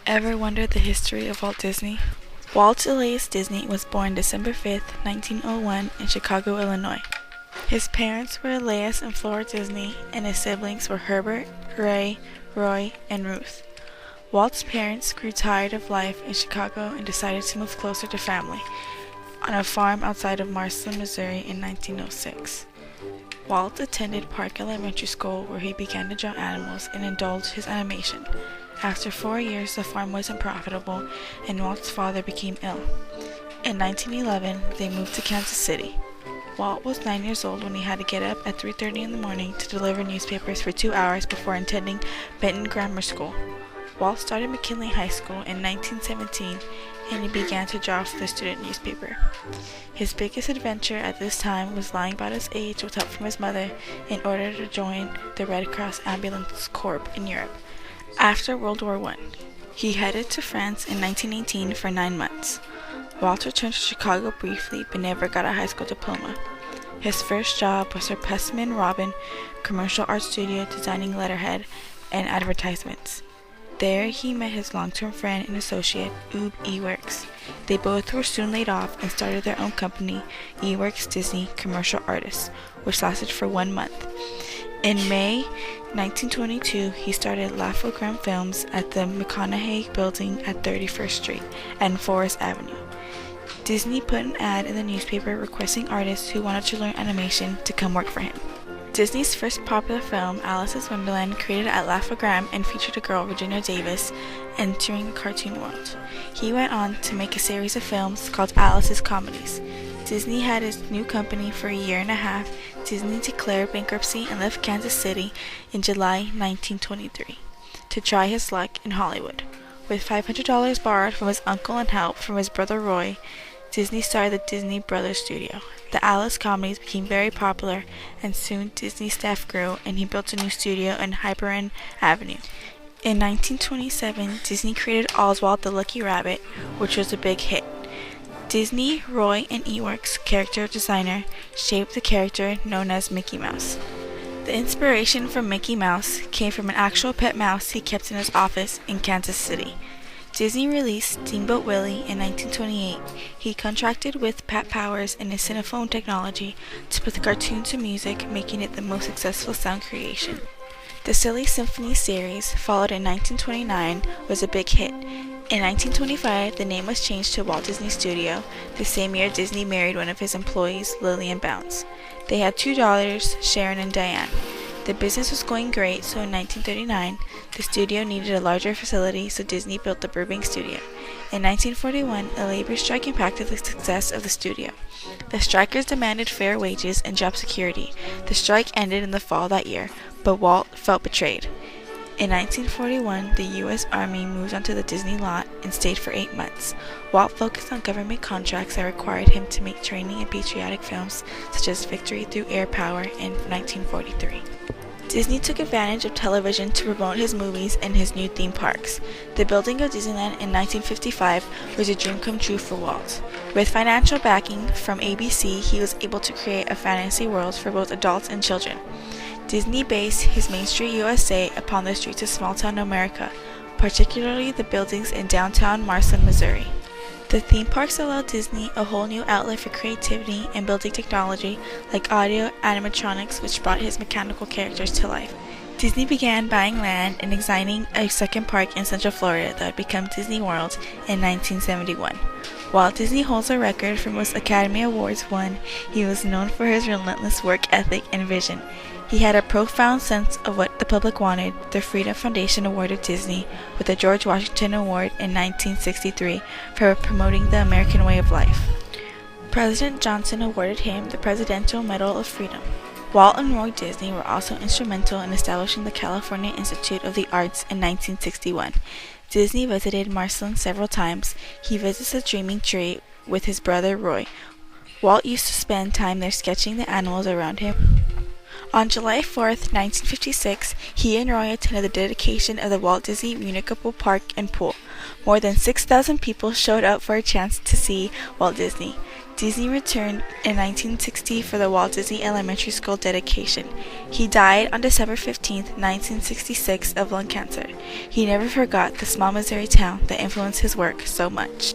Ever wondered the history of Walt Disney? Walt Elias Disney was born December 5, 1901 in Chicago, Illinois. His parents were Elias and Flora Disney, and his siblings were Herbert, Ray, Roy, and Ruth. Walt's parents grew tired of life in Chicago and decided to move closer to family on a farm outside of Marston, Missouri in 1906. Walt attended Park Elementary School where he began to draw animals and indulged his animation. After 4 years, the farm wasn't profitable, and Walt's father became ill. In 1911, they moved to Kansas City. Walt was 9 years old when he had to get up at 3:30 in the morning to deliver newspapers for 2 hours before attending Benton Grammar School. Walt started McKinley High School in 1917, and he began to draw for the student newspaper. His biggest adventure at this time was lying about his age with help from his mother in order to join the Red Cross Ambulance Corps in Europe. After World War I, he headed to France in 1918 for 9 months. Walt returned to Chicago briefly but never got a high school diploma. His first job was for Pressman Robin Commercial Art Studio designing letterhead and advertisements. There he met his long-term friend and associate, Ube Ewerks. They both were soon laid off and started their own company, Ewerks Disney Commercial Artists, which lasted for 1 month. In May 1922, he started Laugh-O-Gram Films at the McConaughey Building at 31st Street and Forest Avenue. Disney put an ad in the newspaper requesting artists who wanted to learn animation to come work for him. Disney's first popular film, Alice's Wonderland, created at Laugh-O-Gram and featured a girl, Virginia Davis, entering the cartoon world. He went on to make a series of films called Alice's Comedies. Disney had his new company for a year and a half. Disney declared bankruptcy and left Kansas City in July 1923 to try his luck in Hollywood. With $500 borrowed from his uncle and help from his brother Roy, Disney started the Disney Brothers Studio. The Alice comedies became very popular, and soon Disney's staff grew, and he built a new studio on Hyperion Avenue. In 1927, Disney created Oswald the Lucky Rabbit, which was a big hit. Disney, Roy, and Ewerks, character designer, shaped the character known as Mickey Mouse. The inspiration for Mickey Mouse came from an actual pet mouse he kept in his office in Kansas City. Disney released Steamboat Willie in 1928. He contracted with Pat Powers and his Cinephone technology to put the cartoon to music, making it the most successful sound creation. The Silly Symphony series, followed in 1929, was a big hit. In 1925, the name was changed to Walt Disney Studio. The same year, Disney married one of his employees, Lillian Bounds. They had 2 daughters, Sharon and Diane. The business was going great, so in 1939, the studio needed a larger facility, so Disney built the Burbank studio. In 1941, a labor strike impacted the success of the studio. The strikers demanded fair wages and job security. The strike ended in the fall that year, but Walt felt betrayed. In 1941, the U.S. Army moved onto the Disney lot and stayed for 8 months. Walt focused on government contracts that required him to make training and patriotic films, such as Victory Through Air Power in 1943. Disney took advantage of television to promote his movies and his new theme parks. The building of Disneyland in 1955 was a dream come true for Walt. With financial backing from ABC, he was able to create a fantasy world for both adults and children. Disney based his Main Street USA upon the streets of small-town America, particularly the buildings in downtown Marston, Missouri. The theme parks allowed Disney a whole new outlet for creativity and building technology like audio animatronics, which brought his mechanical characters to life. Disney began buying land and designing a second park in Central Florida that would become Disney World in 1971. While Disney holds a record for most Academy Awards won, he was known for his relentless work ethic and vision. He had a profound sense of what the public wanted. The Freedom Foundation awarded Disney with the George Washington Award in 1963 for promoting the American way of life. President Johnson awarded him the Presidential Medal of Freedom. Walt and Roy Disney were also instrumental in establishing the California Institute of the Arts in 1961. Disney visited Marston several times. He visits a dreaming tree with his brother Roy. Walt used to spend time there sketching the animals around him. On July 4, 1956, he and Roy attended the dedication of the Walt Disney Municipal Park and Pool. More than 6,000 people showed up for a chance to see Walt Disney. Disney returned in 1960 for the Walt Disney Elementary School dedication. He died on December 15, 1966, of lung cancer. He never forgot the small Missouri town that influenced his work so much.